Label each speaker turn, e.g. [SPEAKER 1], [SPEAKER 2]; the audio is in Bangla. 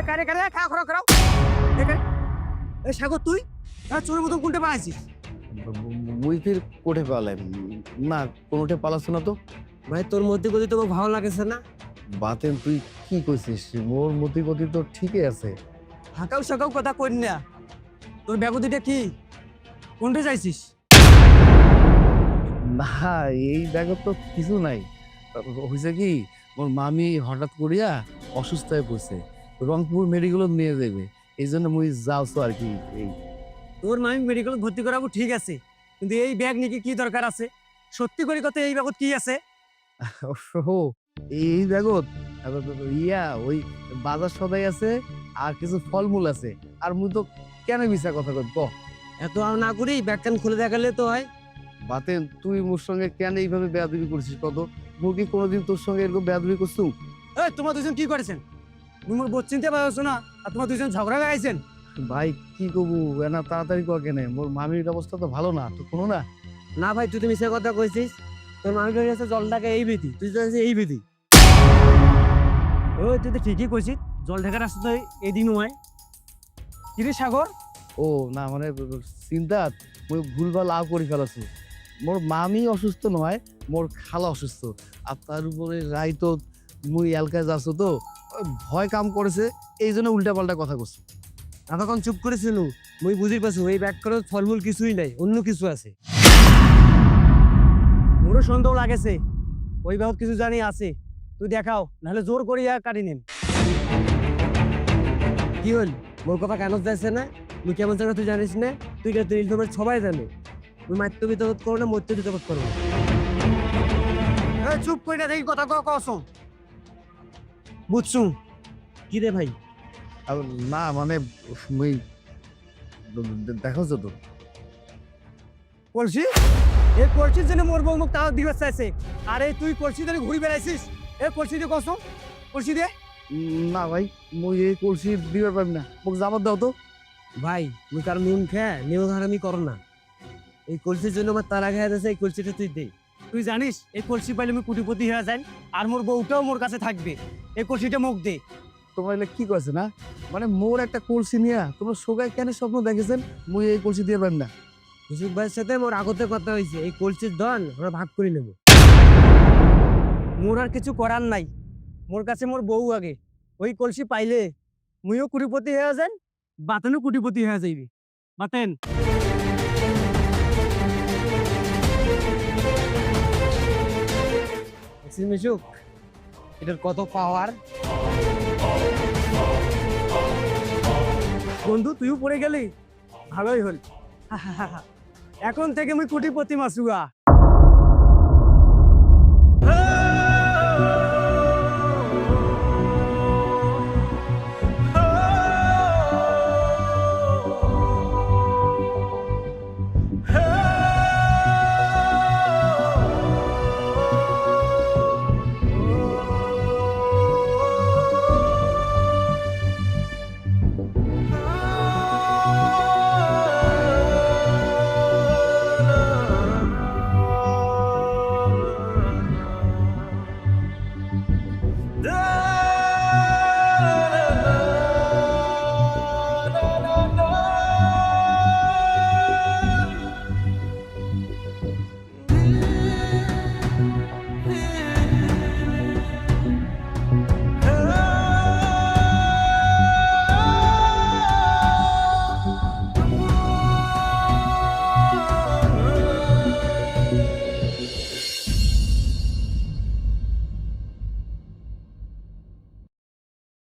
[SPEAKER 1] কারে কারে খাও খাও খাও এ সাগর তুই চোরের মতন কোনটা পাইছিস?
[SPEAKER 2] মুই ফির কোঠে পালাম না, কোনোটা পালাচ্ছ না তো।
[SPEAKER 1] ভাই তোর মধ্যে গতি তোকে ভালো লাগেছে না?
[SPEAKER 2] বাতেন তুই কি কইছিস? মোর মতি গতি তো ঠিকই আছে।
[SPEAKER 1] হাঁকাও সাকাও কথা কই না। তোর ব্যাগতিটা কি, কোনটা চাইছিস?
[SPEAKER 2] না, এই ব্যাগত তো কিছু নাই। হয়েছে কি, মোর মামি হঠাৎ করিয়া অসুস্থ হয়ে পড়ছে, রংপুর মেডিকেল নিয়ে যাবে, এই জন্য মুই যাওছো আর কি। এই
[SPEAKER 1] তোর মামি মেডিকেল ভর্তি করাবো ঠিক আছে, কিন্তু এই ব্যাগ নিয়ে কি দরকার আছে? সত্যি করে কথা এই ব্যাগত কি আছে?
[SPEAKER 2] ও, এই ব্যাগত ইয়া ওই বাজার সদাই আছে আর কিছু ফলমূল আছে। আর মুই তো কেন মিছা কথা কই ক?
[SPEAKER 1] এত না করি ব্যাগ কান খুলে দেখালে তো হয়।
[SPEAKER 2] বাতেন তুই মোর সঙ্গে কেন এইভাবে বেয়াদবি করছিস কত? মুই কি কোনোদিন তোর সঙ্গে এরকম বেয়াদবি করছু?
[SPEAKER 1] এই তোমার দুজন কি করেছেন? তুমি মোর বোধ চিনতে পারছো না, আর তোমার দুজন ঝগড়া লাগাইছেন।
[SPEAKER 2] ভাই কি করবো, এনা তাড়াতাড়ি কর কেনে? মোর মামির অবস্থা তো ভালো না, তো কোনো না।
[SPEAKER 1] না ভাই তুই তো মিশে কথা কইছিস। তোর মামি কাছে জলটাকে এই বিধি, তুই তো এই বিধি। ওই তুই তো ঠিকই কইছিস, জল ঢাকার রাস্তা তো এদিন হয়। কিরে সাগর?
[SPEAKER 2] ও না, মানে চিন্তা মুই ভুলভাল আও করে ফেলাছি। মোর মামি অসুস্থ নয়, মোর খালা অসুস্থ। আর তার উপরে রাইতো মুই এলাকায় যাচ্ছ তো, ওই ভয় কাম করেছে, এই জন্য উল্টা পাল্টা কথা করছে।
[SPEAKER 1] এতক্ষণ চুপ করেছিল, মুই বুঝি পাচ্ছি এই ব্যাগ করে ফলমূল কিছুই নাই, অন্য কিছু আছে। মোরও সন্দেহ লাগেছে ওই ব্যাগ কিছু জানি আছে। তুই দেখাও, নাহলে জোর করিয়া কাটি নিন। কি হল, মোর কথা কেন যাচ্ছে না? তুই কেমন জায়গা তুই জানিস না? তুই তোমার সবাই জানে। তুই মাত্র বিতরত করো না, মধ্য বিতরত করো না। চুপ করে না, দেখি কথা কস বুঝছু। কি রে ভাই?
[SPEAKER 2] আর না মানে মুই দেখাও তো
[SPEAKER 1] কলসি, এ কলসির জন্য মোর বউ মুখ তাও দিবস চাইছে। আরে তুই কলসি ধরে ঘুরি বেড়াইছিস, এ কলসি দিয়ে কসম, কলসি দিয়ে।
[SPEAKER 2] না ভাই, মুই এই কলসি দিবার পারি না, মোক জামাত দাও তো।
[SPEAKER 1] ভাই তুই তার নুন খেয়ে নেওধারামি করো না। এই কলসির জন্য আমার তারা খেয়ে দিয়েছে, এই কলসিটা তুই দে। তুই জানিস এই কলসি পাইলে আমি কোটিপতি হয়ে যাই, আর মোর বউটাও মোর কাছে থাকবে। এই কলসিটা মুখ দে।
[SPEAKER 2] তোমার এলে কি কইছে না, মানে মোর একটা কলসি নিয়া তোমরা সোগায় কেন স্বপ্ন দেখেছেন? মুই এই কলসি দিয়ে পারি না।
[SPEAKER 1] হুসুক ভাইয়ের সাথে মোর আগতে কথা হয়েছে, এই কলসির ধন আমরা ভাগ করে নেব। মোর আর কিছু করার নাই, মোর কাছে মোর বউ আগে। ওই কলসি পাইলে মুইও কোটিপতি হয়ে যান, বাতেনও কোটিপতি হয়ে যাইবি। বাতেন মিশুক, এটার কত পাওয়ার। বন্ধু তুইও পড়ে গেলি, ভালোই হল। এখন থেকে মুই কোটিপতি মাসুয়া।